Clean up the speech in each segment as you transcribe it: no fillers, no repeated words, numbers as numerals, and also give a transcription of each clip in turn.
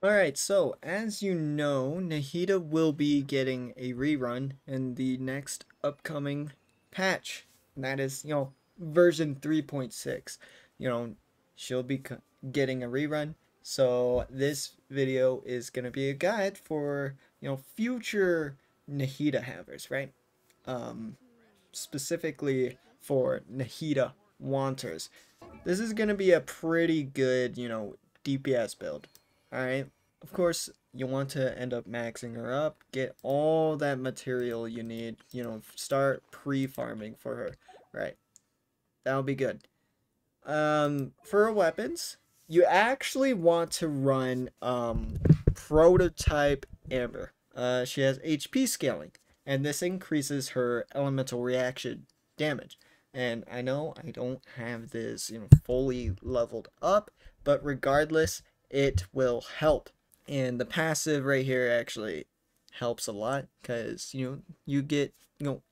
Alright, so as you know, Nahida will be getting a rerun in the next upcoming patch. And that is, version 3.6. You know, she'll be getting a rerun. So this video is going to be a guide for, future Nahida havers, right? Um, Specifically for Nahida wanters. This is going to be a pretty good, DPS build. Alright? Of course, you want to end up maxing her up, get all that material you need, start pre-farming for her. Right. That'll be good. For her weapons, you actually want to run, Prototype Amber. She has HP scaling, and this increases her elemental reaction damage. And I know I don't have this, fully leveled up, but regardless, it will help. And the passive right here actually helps a lot because, you get,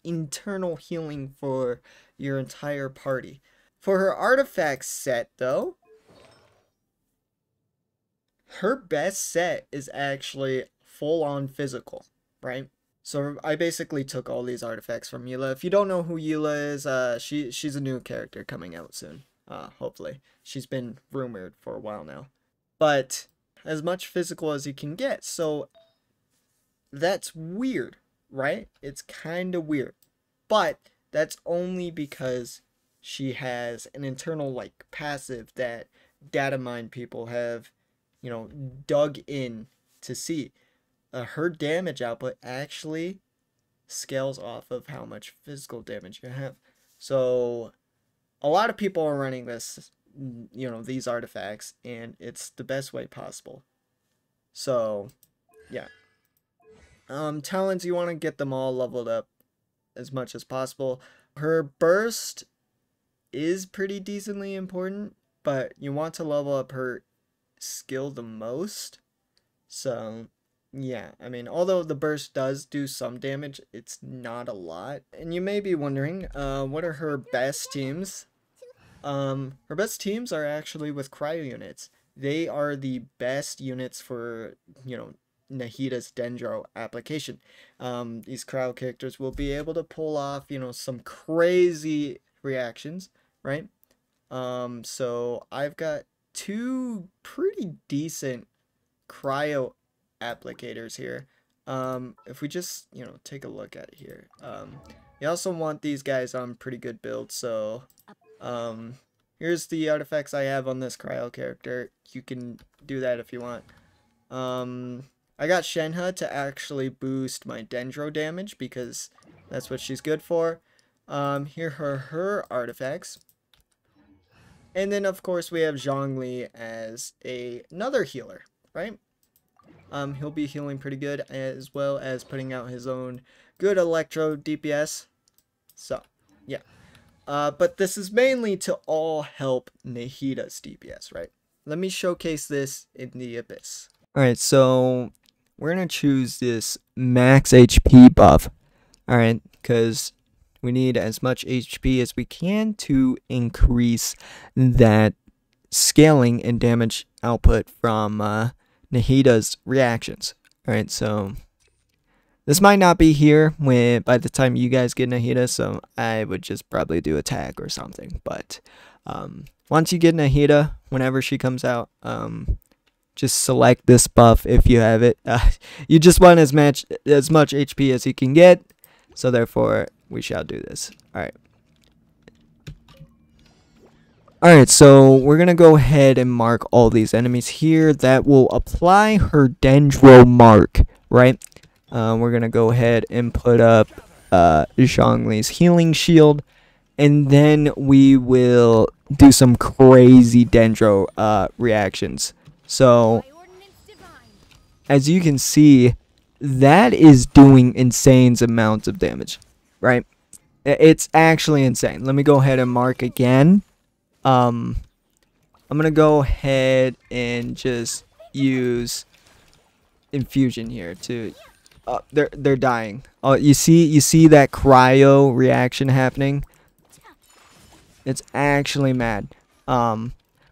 internal healing for your entire party. For her artifact set, though, her best set is actually full-on physical, right? So I basically took all these artifacts from Eula. If you don't know who Eula is, she's a new character coming out soon. Hopefully. She's been rumored for a while now. But as much physical as you can get. So that's weird, right? It's kind of weird. But that's only because she has an internal, like, passive that data mine people have, dug in to see. Her damage output actually scales off of how much physical damage you have. So a lot of people are running this, these artifacts, and it's the best way possible. So, yeah. Talents, you want to get them all leveled up as much as possible. Her burst is pretty decently important, but you want to level up her skill the most. So, yeah, I mean, although the burst does do some damage, it's not a lot. And you may be wondering, what are her best teams? Her best teams are actually with cryo units. They are the best units for, Nahida's Dendro application. These cryo characters will be able to pull off, some crazy reactions, right? So I've got two pretty decent cryo applicators here. If we just, take a look at it here. You also want these guys on pretty good builds, so here's the artifacts I have on this cryo character. You can do that if you want. I got Shenhe to actually boost my Dendro damage because that's what she's good for. Here are her artifacts. And then, of course, we have Zhongli as another healer, right? He'll be healing pretty good, as well as putting out his own good electro DPS. So, yeah. But this is mainly to all help Nahida's DPS, right? Let me showcase this in the Abyss. Alright, so we're going to choose this max HP buff. Alright, because we need as much HP as we can to increase that scaling and damage output from Nahida's reactions. Alright, so this might not be here by the time you guys get Nahida, so I would just probably do a tag or something. But once you get Nahida, whenever she comes out, just select this buff if you have it. You just want as much HP as you can get, so therefore we shall do this. Alright. Alright, so we're going to go ahead and mark all these enemies here that will apply her Dendro mark, right? We're going to go ahead and put up Zhongli's healing shield, and then we will do some crazy Dendro reactions. So, as you can see, that is doing insane amounts of damage, right? It's actually insane. Let me go ahead and mark again. I'm gonna go ahead and just use infusion here to. They're dying. Oh, you see that cryo reaction happening? It's actually mad.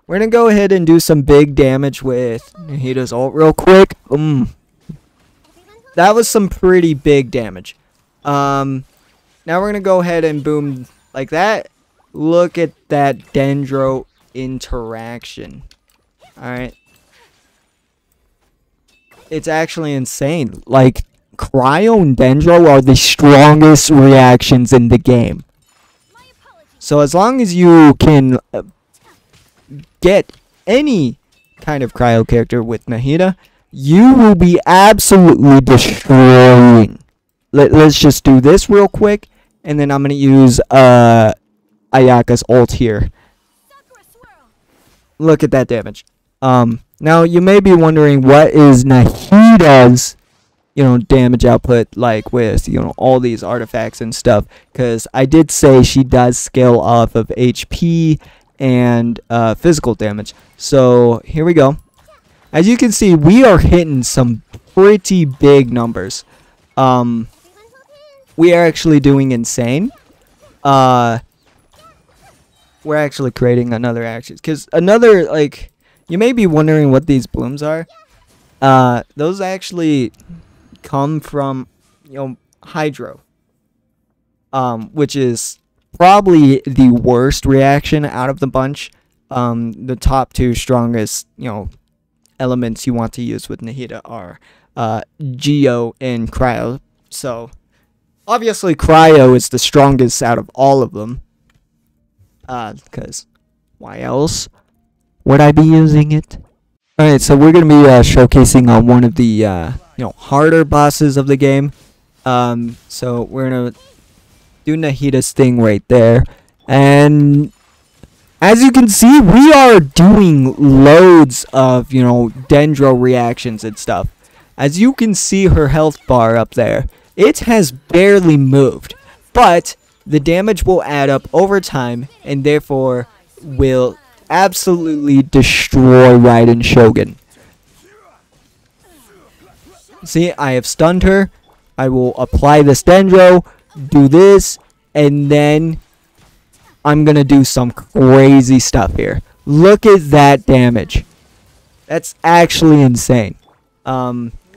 we're gonna go ahead and do some big damage with Nahida's ult real quick. That was some pretty big damage. Now we're gonna go ahead and boom like that. Look at that Dendro interaction. Alright. It's actually insane. Like, Cryo and Dendro are the strongest reactions in the game. So as long as you can get any kind of Cryo character with Nahida, you will be absolutely destroying. Let's just do this real quick, and then I'm going to use Ayaka's ult here. Look at that damage. Now you may be wondering, what is Nahida's, damage output like with, all these artifacts and stuff, because I did say she does scale off of HP and physical damage. So here we go. As you can see, we are hitting some pretty big numbers. We are actually doing insane. We're actually creating another action, because another, like, you may be wondering what these blooms are. Those actually come from, Hydro, which is probably the worst reaction out of the bunch. The top two strongest, elements you want to use with Nahida are Geo and Cryo. So obviously Cryo is the strongest out of all of them, because why else would I be using it? Alright, so we're going to be showcasing on one of the harder bosses of the game. So we're going to do Nahida's thing right there, and as you can see, we are doing loads of, Dendro reactions and stuff. As you can see her health bar up there, it has barely moved. But the damage will add up over time, and therefore will absolutely destroy Raiden Shogun. See, I have stunned her. I will apply this Dendro, do this, and then I'm gonna do some crazy stuff here. Look at that damage. That's actually insane.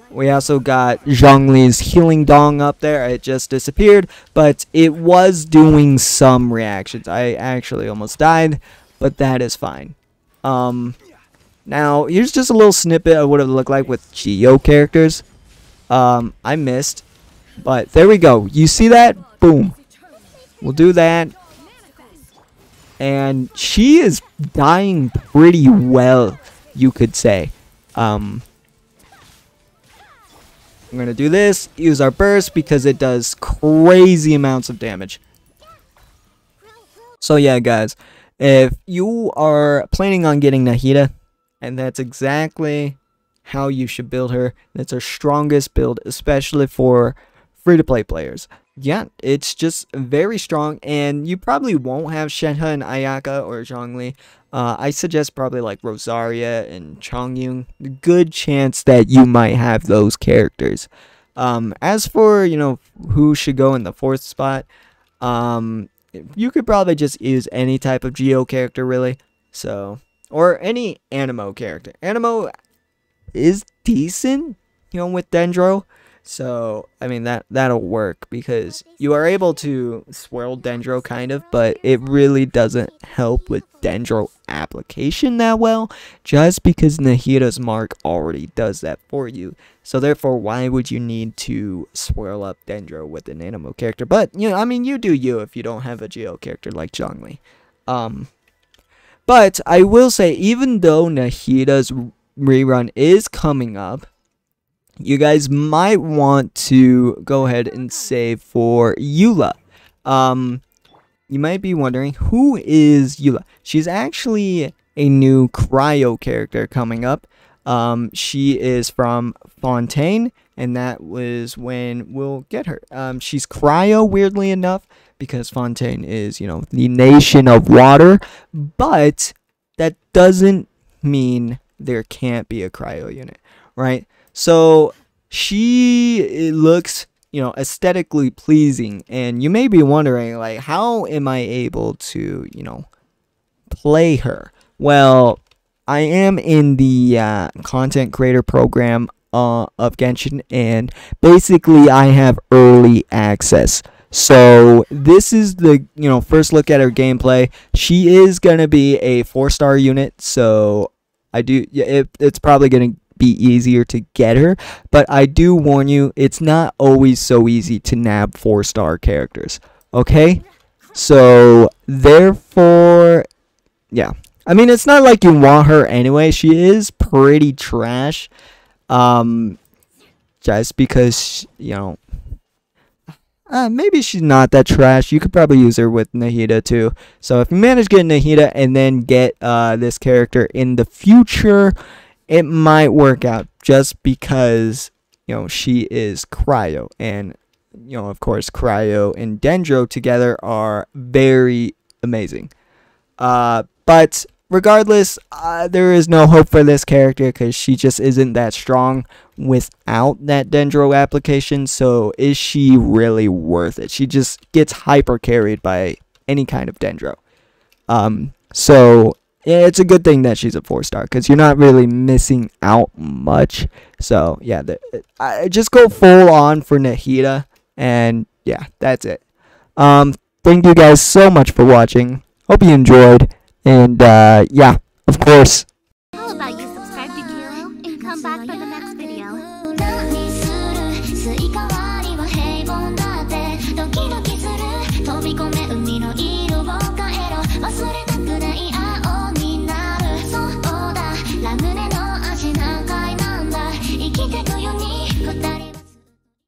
We also got Zhongli's healing dong up there. It just disappeared, but it was doing some reactions. I actually almost died, but that is fine. Now here's just a little snippet of what it would look like with Geo characters. I missed, but there we go. You see that? Boom. We'll do that. And she is dying pretty well, you could say. I'm going to do this, use our burst, because it does crazy amounts of damage. So yeah, guys, if you are planning on getting Nahida, and that's exactly how you should build her, that's her strongest build, especially for free-to-play players. Yeah, it's just very strong, and you probably won't have Shenhe and Ayaka or Zhongli. I suggest probably like Rosaria and Chongyun. Good chance that you might have those characters. As for, who should go in the 4th spot, you could probably just use any type of Geo character, really. So, or any Animo character. Animo is decent, with Dendro. So, I mean, that'll work, because you are able to swirl Dendro, kind of, but it really doesn't help with Dendro application that well, just because Nahida's mark already does that for you. So, therefore, why would you need to swirl up Dendro with an Animo character? But, I mean, you do you if you don't have a Geo character like Zhongli. But, I will say, even though Nahida's rerun is coming up, you guys might want to go ahead and save for Eula. You might be wondering, who is Eula? She's actually a new Cryo character coming up. She is from Fontaine, and that was when we'll get her. She's Cryo, weirdly enough, because Fontaine is, the nation of water, but that doesn't mean there can't be a Cryo unit, right? So she looks, aesthetically pleasing, and you may be wondering, like, how am I able to, play her? Well, I am in the content creator program of Genshin, and basically I have early access. So this is the first look at her gameplay. She is gonna be a 4-star unit, so it's probably gonna be easier to get her, but I do warn you, it's not always so easy to nab 4-star characters. Okay, so therefore, yeah. I mean, it's not like you want her anyway. She is pretty trash. Um, just because maybe she's not that trash. You could probably use her with Nahida too. So if you manage to get Nahida and then get this character in the future, it might work out. Just because she is Cryo, and of course Cryo and Dendro together are very amazing. But regardless, there is no hope for this character because she just isn't that strong without that Dendro application. So is she really worth it? She just gets hyper carried by any kind of Dendro. So yeah, it's a good thing that she's a 4-star because you're not really missing out much. So yeah, I just go full on for Nahida, and yeah, that's it. Thank you guys so much for watching. Hope you enjoyed. And yeah, of course. How about you?